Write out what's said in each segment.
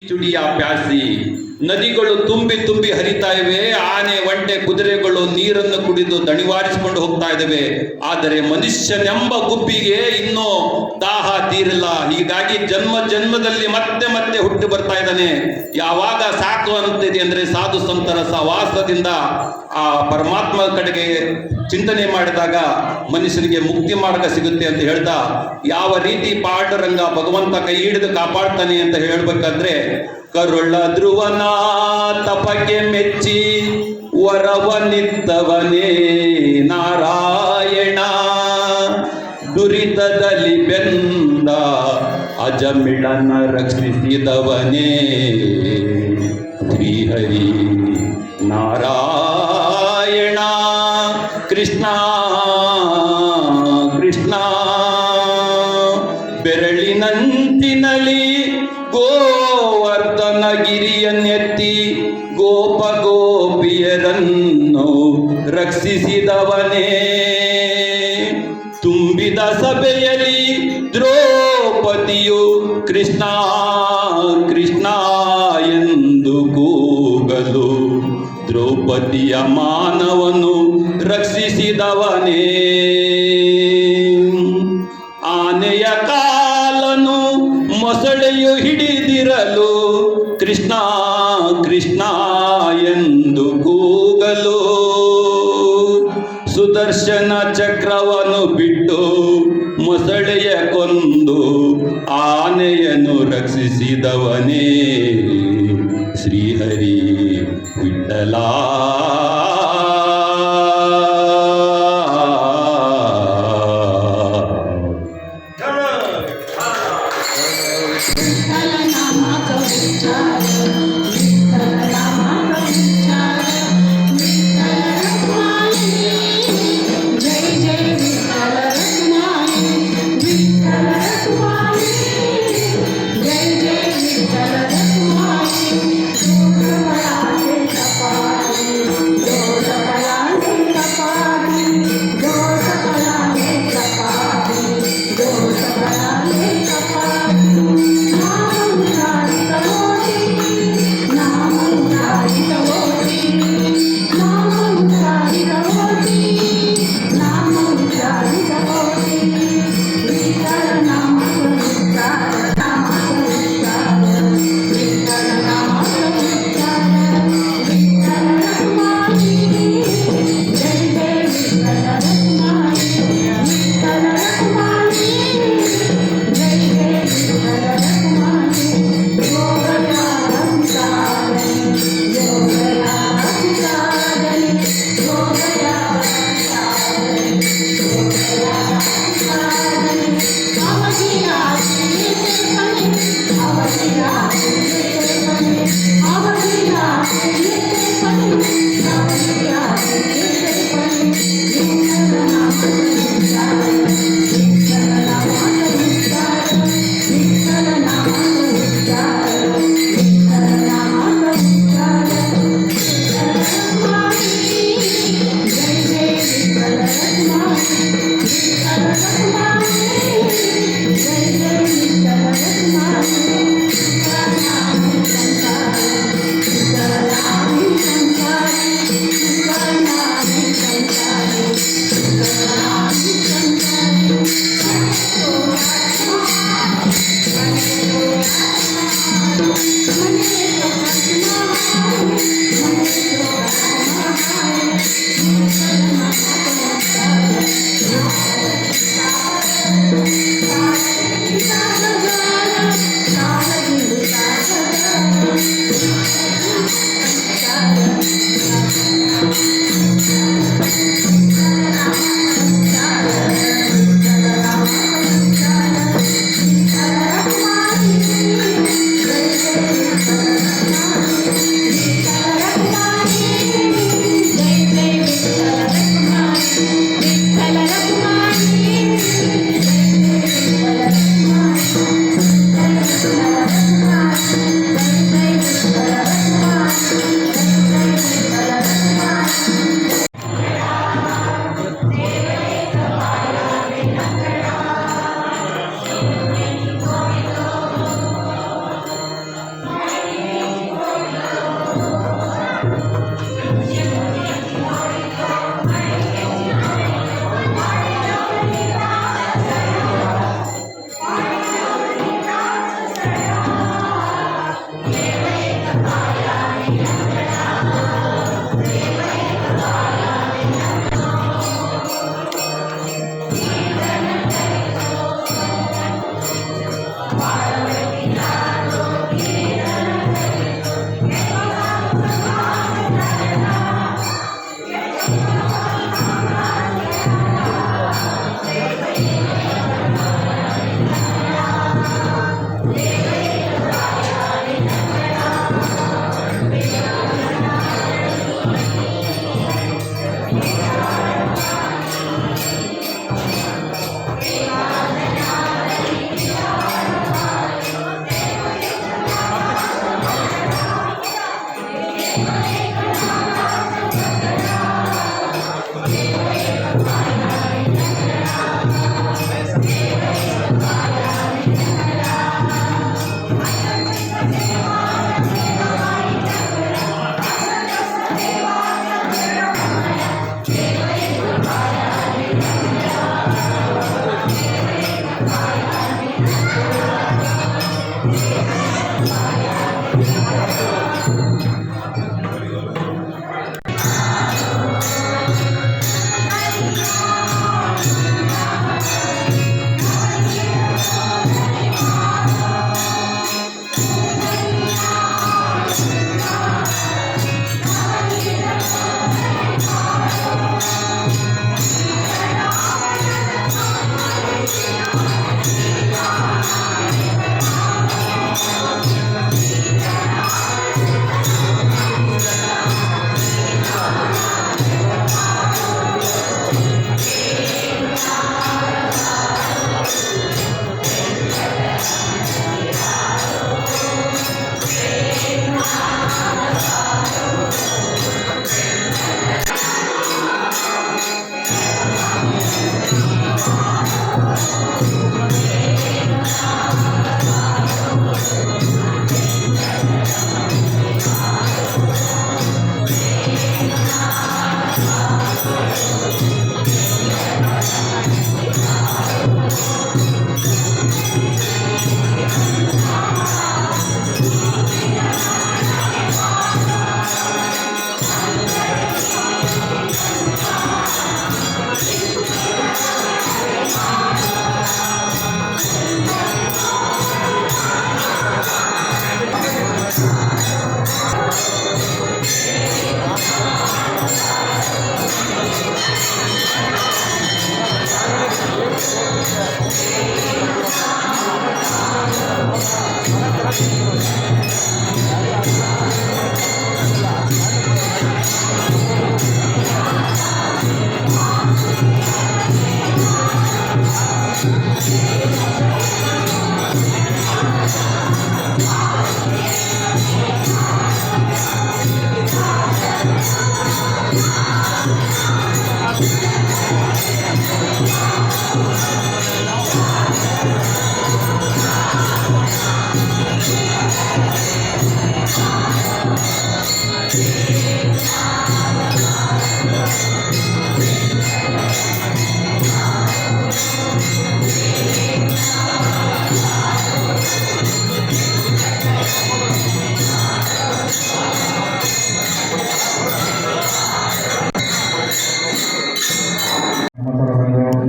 ಚುಡಿಯ ಪ್ಯಾಸಿ ನದಿಗಳು ತುಂಬಿ ತುಂಬಿ ಹರಿತಾ ಇವೆ. ಆನೆ ಒಂಟೆ ಕುದುರೆಗಳು ನೀರನ್ನು ಕುಡಿದು ದಣಿವಾರಿಸಿಕೊಂಡು ಹೋಗ್ತಾ ಇದ್ದಾವೆ. ಆದರೆ ಮನುಷ್ಯನೆಂಬ ಗುಬ್ಬಿಗೆ ಇನ್ನೂ ದಾಹ ತೀರಿಲ್ಲ. ಹೀಗಾಗಿ ಜನ್ಮ ಜನ್ಮದಲ್ಲಿ ಮತ್ತೆ ಮತ್ತೆ ಹುಟ್ಟಿ ಬರ್ತಾ ಇದ್ದಾನೆ. ಯಾವಾಗ ಸಾಕು ಅಂತಿದೆ ಅಂದ್ರೆ ಸಾಧು ಸಂತರ ಸಹವಾಸದಿಂದ ಆ ಪರಮಾತ್ಮ ಕಡೆಗೆ ಚಿಂತನೆ ಮಾಡಿದಾಗ ಮನುಷ್ಯನಿಗೆ ಮುಕ್ತಿ ಮಾರ್ಗ ಸಿಗುತ್ತೆ ಅಂತ ಹೇಳ್ದ. ಯಾವ ರೀತಿ ಪಾಂಡುರಂಗ ಭಗವಂತ ಕೈ ಹಿಡಿದು ಕಾಪಾಡ್ತಾನೆ ಅಂತ ಹೇಳ್ಬೇಕಾದ್ರೆ, ಕರುಳ ಧ್ರುವನ ತಪಕ್ಕೆ ಮೆಚ್ಚಿ ವರವನಿತ್ತವನೇ ನಾರಾಯಣ, ದುರಿತದಲ್ಲಿ ಬೆಂದ ಅಜಮಿಳನ ರಕ್ಷಿಸಿದವನೇ ಶ್ರೀಹರಿ ನಾರಾಯಣ. ಕೃಷ್ಣ ಕೃಷ್ಣ ಬೆರಳಿನಂಚಿನಲಿ ಗೋವರ್ಧನ ಗಿರಿಯನ್ನೆತ್ತಿ ಗೋಪ ಗೋಪಿಯರನ್ನು ರಕ್ಷಿಸಿದವನೇ, ತುಂಬಿದ ಸಭೆಯಲ್ಲಿ ದ್ರೌಪದಿಯು ಕೃಷ್ಣ ಕೃಷ್ಣ ಎಂದು ಕೂಗಲು ದ್ರೌಪದಿಯ ಮಾನವನು ರಕ್ಷಿಸಿದವನೇ, ಆನೆಯ ಕಾಲನು ಮೊಸಳೆಯು ಹಿಡಿದಿರಲು ಕೃಷ್ಣ ಕೃಷ್ಣ ಎಂದು ಕೂಗಲು ಸುದರ್ಶನ ಚಕ್ರವನ್ನು ಬಿಟ್ಟು ಮೊಸಳೆಯ ಕೊಂದು ಆನೆಯನ್ನು ರಕ್ಷಿಸಿದವನೇ ಶ್ರೀಹರಿ ವಿಠಲ.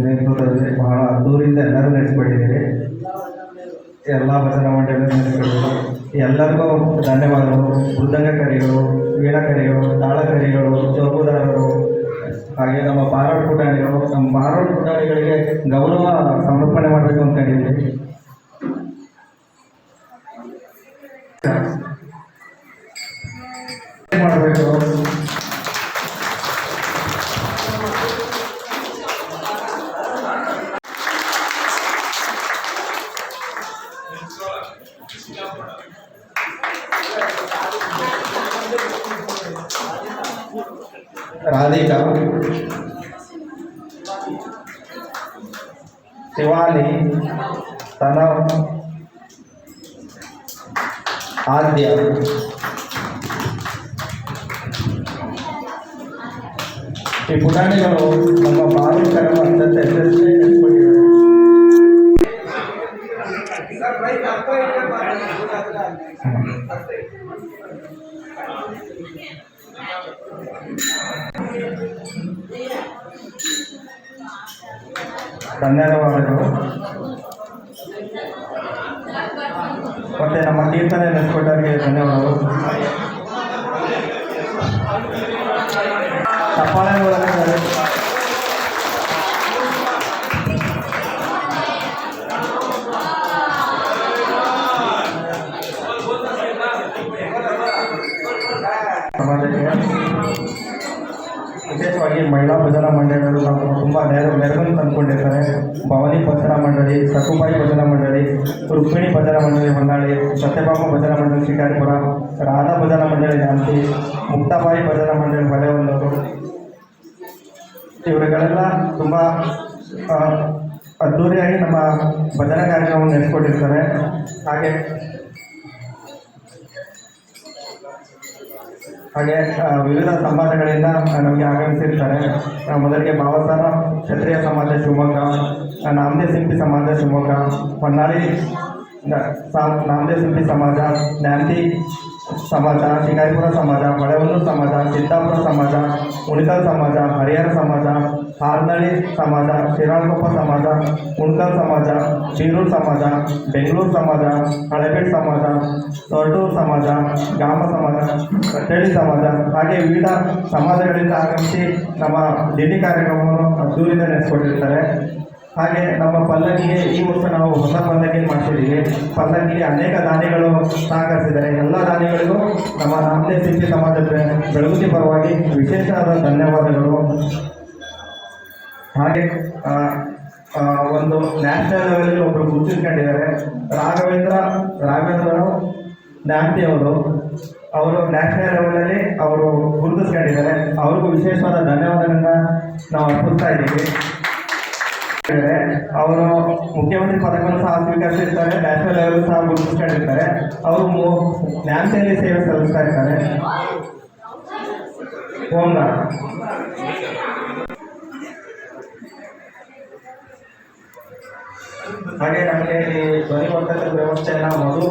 ನೇತೃತ್ವದಲ್ಲಿ ಬಹಳ ಅದ್ದೂರಿಂದ ಎಲ್ಲರೂ ನಡೆಸಿಕೊಟ್ಟಿದ್ದೀರಿ. ಎಲ್ಲ ಭಜನಾ ಮಂಡಳಿ ನಡೆಸಿಕೊಟ್ಟಿದ್ದಾರೆ. ಎಲ್ಲರಿಗೂ ಧನ್ಯವಾದಗಳು. ಮೃದಂಗಕರಿಗಳು, ವೀಣಕರಿಗಳು, ತಾಳಕರಿಗಳು, ಚೌಕುದಾರರು, ಹಾಗೆ ನಮ್ಮ ಬಾರೋಡ್ ಪುಟಾಣಿಗಳು, ನಮ್ಮ ಬಾರೋಡ್ ಪುಟಾಣಿಗಳಿಗೆ ಗೌರವ ಸಮರ್ಪಣೆ ಮಾಡಬೇಕು ಅಂದ್ಕೊಂಡಿದ್ದೀವಿ. ಮಾಡಬೇಕು. ರಾಧಿಕಾ, ಶಿವಾನಿ, ತನವ್, ಆದ್ಯ, ಈ ಪುಟಾಣಿಗಳು ನಮ್ಮ ಬಾರೋಡ್ ಕಾರ್ಯಕ್ರಮ ಅತ್ಯಂತ ಯಶಸ್ವಿ ನಡೆಸಿಕೊಂಡಿದ್ದಾರೆ. ಧನ್ಯವಾದಗಳು. ಮತ್ತೆ ನಮ್ಮ ಕೀರ್ತನೆ ನಡೆಸಿಕೊಟ್ಟವರಿಗೆ ಧನ್ಯವಾದಗಳು. ಚಪ್ಪಾಳೆ ಮೂಲಕ ಸಮಾಜಕ್ಕೆ ವಿಶೇಷವಾಗಿ ಮಹಿಳಾ ಭಜನಾ ಮಂಡಳಿಗಳು ನಾವು ತುಂಬ ನೆರವನ್ನು ತಂದುಕೊಂಡಿರ್ತಾರೆ. ಭವಾನಿ ಭಜನಾ ಮಂಡಳಿ, ಸಕುಬಾಯಿ ಭಜನಾ ಮಂಡಳಿ, ರುಕ್ಮಿಣಿ ಭಜನಾ ಮಂಡಳಿ ಹೊನ್ನಾಳಿ, ಸತ್ಯಭಾಮ ಭಜನಾ ಮಂಡಳಿ ಶಿಕಾರಿಪುರ, ರಾಧಾ ಭಜನಾ ಮಂಡಳಿ ಶಾಂತಿ, ಮುಕ್ತಾಬಾಯಿ ಭಜನಾ ಮಂಡಳಿ ಹೊಳೆಹೊನ್ನೂರು, ಇವರುಗಳೆಲ್ಲ ತುಂಬ ಅದ್ದೂರಿಯಾಗಿ ನಮ್ಮ ಭಜನಾ ಕಾರ್ಯಕ್ರಮವನ್ನು ನಡೆಸಿಕೊಟ್ಟಿರ್ತಾರೆ. ಹಾಗೆ ವಿವಿಧ ಸಮಾಜಗಳಿಂದ ನಮಗೆ ಆಗಮಿಸಿರ್ತಾರೆ. ಮೊದಲಿಗೆ ಭಾವಸಾರ ಕ್ಷತ್ರಿಯ ಸಮಾಜ ಶಿವಮೊಗ್ಗ, ನಾಮದೇ ಸಿಂಪಿ ಸಮಾಜ ಶಿವಮೊಗ್ಗ, ಹೊನ್ನಾಳಿ ನಾಮದೇ ಸಿಂಪಿ ಸಮಾಜ, ನ್ಯಾಂತಿ ಸಮಾಜ, ಶಿಕಾರಿಪುರ ಸಮಾಜ, ಹೊಳೆಹೊನ್ನೂರು ಸಮಾಜ, ಸಿದ್ದಾಪುರ ಸಮಾಜ, ಉಣಿಕಲ್ ಸಮಾಜ, ಹರಿಹರ ಸಮಾಜ, ಹಾರ್ನಳ್ಳಿ ಸಮಾಜ, ಶ್ರೀರಾಮಕೊಪ್ಪ ಸಮಾಜ, ಉಣ್ಕಲ್ ಸಮಾಜ, ಬೀರೂರು ಸಮಾಜ, ಬೆಂಗಳೂರು ಸಮಾಜ, ಹಳೆಬೀಡು ಸಮಾಜ, ಸೊರಟೂರು ಸಮಾಜ, ಗಾಮ ಸಮಾಜ, ಕಟ್ಟಳ್ಳಿ ಸಮಾಜ, ಹಾಗೆ ವಿವಿಧ ಸಮಾಜಗಳಿಂದ ಆಗಮಿಸಿ ನಮ್ಮ ದಿಢಿ ಕಾರ್ಯಕ್ರಮವನ್ನು ಅದ್ದೂರಿಂದ ನಡೆಸಿಕೊಟ್ಟಿರ್ತಾರೆ. ಹಾಗೆ ನಮ್ಮ ಪಲ್ಲಕ್ಕಿಗೆ ಈ ವರ್ಷ ನಾವು ಹೊಸ ಪಲ್ಲಕ್ಕಿ ಮಾಡಿಸಿದ್ದೀವಿ. ಪಲ್ಲಕ್ಕಿಗೆ ಅನೇಕ ದಾನಿಗಳು ಸಹಕರಿಸಿದ್ದಾರೆ. ಎಲ್ಲ ದಾನಿಗಳಿಗೂ ನಮ್ಮ ನಾಮದೇ ಸಿಂಪಿ ಸಮಾಜದ ಬೆಳಗುತಿ ಪರವಾಗಿ ವಿಶೇಷವಾದ ಧನ್ಯವಾದಗಳು. ಹಾಗೆ ಒಂದು ನ್ಯಾಷನಲ್ ಲೆವೆಲಲ್ಲಿ ಒಬ್ಬರು ಗುರುತಿಸ್ಕೊಂಡಿದ್ದಾರೆ. ರಾಘವೇಂದ್ರ ನ್ಯಾಂತಿ ಅವರು ನ್ಯಾಷನಲ್ ಲೆವೆಲಲ್ಲಿ ಅವರು ಗುರುತಿಸ್ಕೊಂಡಿದ್ದಾರೆ. ಅವ್ರಿಗೂ ವಿಶೇಷವಾದ ಧನ್ಯವಾದಗಳನ್ನ ನಾವು ಅರ್ಪಿಸ್ತಾ ಇದ್ದೀವಿ. ಅವರು ಮುಖ್ಯಮಂತ್ರಿ ಪದಕವನ್ನು ಸಹ ಸ್ವೀಕರಿಸಿರ್ತಾರೆ. ನ್ಯಾಷನಲ್ ಲೆವೆಲ್ ಸಹ ಗುರುತಿಸ್ಕೊಂಡಿರ್ತಾರೆ. ಅವರು ನ್ಯಾನ್ಸಿಯಲ್ಲಿ ಸೇವೆ ಸಲ್ಲಿಸ್ತಾ ಇರ್ತಾರೆ. ಹಾಗೆ ನಮಗೆ ಈ ಧ್ವನಿವರ್ಧಕದ ವ್ಯವಸ್ಥೆಯನ್ನು ಮಧು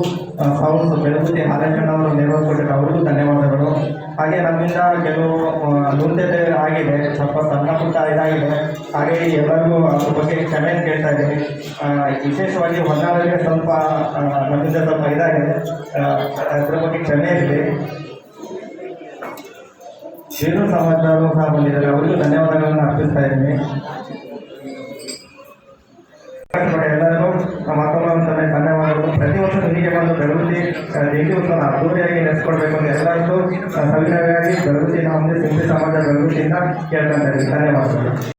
ಸೌಂಡ್ ಬೆಳಗುತಿ ಹಾಲಂಕಣ್ಣ ಅವರು ನಿರ್ವಹಿಸಿಕೊಟ್ಟಿದ್ದಾರೆ. ಅವರಿಗೂ ಧನ್ಯವಾದಗಳು. ಹಾಗೆ ನಮ್ಮಿಂದ ಕೆಲವು ನ್ಯೂನತೆ ಆಗಿದೆ, ಸ್ವಲ್ಪ ಸಣ್ಣ ಪುಟ್ಟ ಇದಾಗಿದೆ. ಹಾಗೆ ಎಲ್ಲರಿಗೂ ಅದ್ರ ಬಗ್ಗೆ ಕ್ಷಮೆ ಕೇಳ್ತಾ ಇದ್ದೀನಿ. ವಿಶೇಷವಾಗಿ ಹೊನ್ನಾಳಿಗೆ ಸ್ವಲ್ಪ ನಮ್ಮಿಂದ ಸ್ವಲ್ಪ ಇದಾಗಿದೆ, ಅದ್ರ ಬಗ್ಗೆ ಕ್ಷಮೆ ಇರಲಿ. ಬೀರೂರು ಸಮಾಜದವರು ಸಹ ಬಂದಿದ್ದಾರೆ, ಅವರಿಗೂ ಧನ್ಯವಾದಗಳನ್ನು ಅರ್ಪಿಸ್ತಾ ಇದ್ದೀನಿ. ಎಲ್ಲರಿಗೂ ಮತ್ತೊಮ್ಮೆ ಧನ್ಯವಾದಗಳು. ಪ್ರತಿ ವರ್ಷ ಹೀಗೆ ಬಂದು ಬೆಳಗುತ್ತಿ ನಡೆಸಿ ಜಂಟಿ ಉತ್ಸವ ಅದ್ದೂರಿಯಾಗಿ ನಡೆಸ್ಕೊಡ್ಬೇಕು ಅಂತ ಎಲ್ಲರಿಗೂ ಸವಿನಯವಾಗಿ ಬೆಳಗುತ್ತಿ ನಾಮದೇ ಸಿಂಪಿ ಸಮಾಜ ಬೆಳಗುತ್ತಿಯಿಂದ ಕೇಳ್ಕೊಂತ ಇದ್ದೀವಿ. ಧನ್ಯವಾದಗಳು.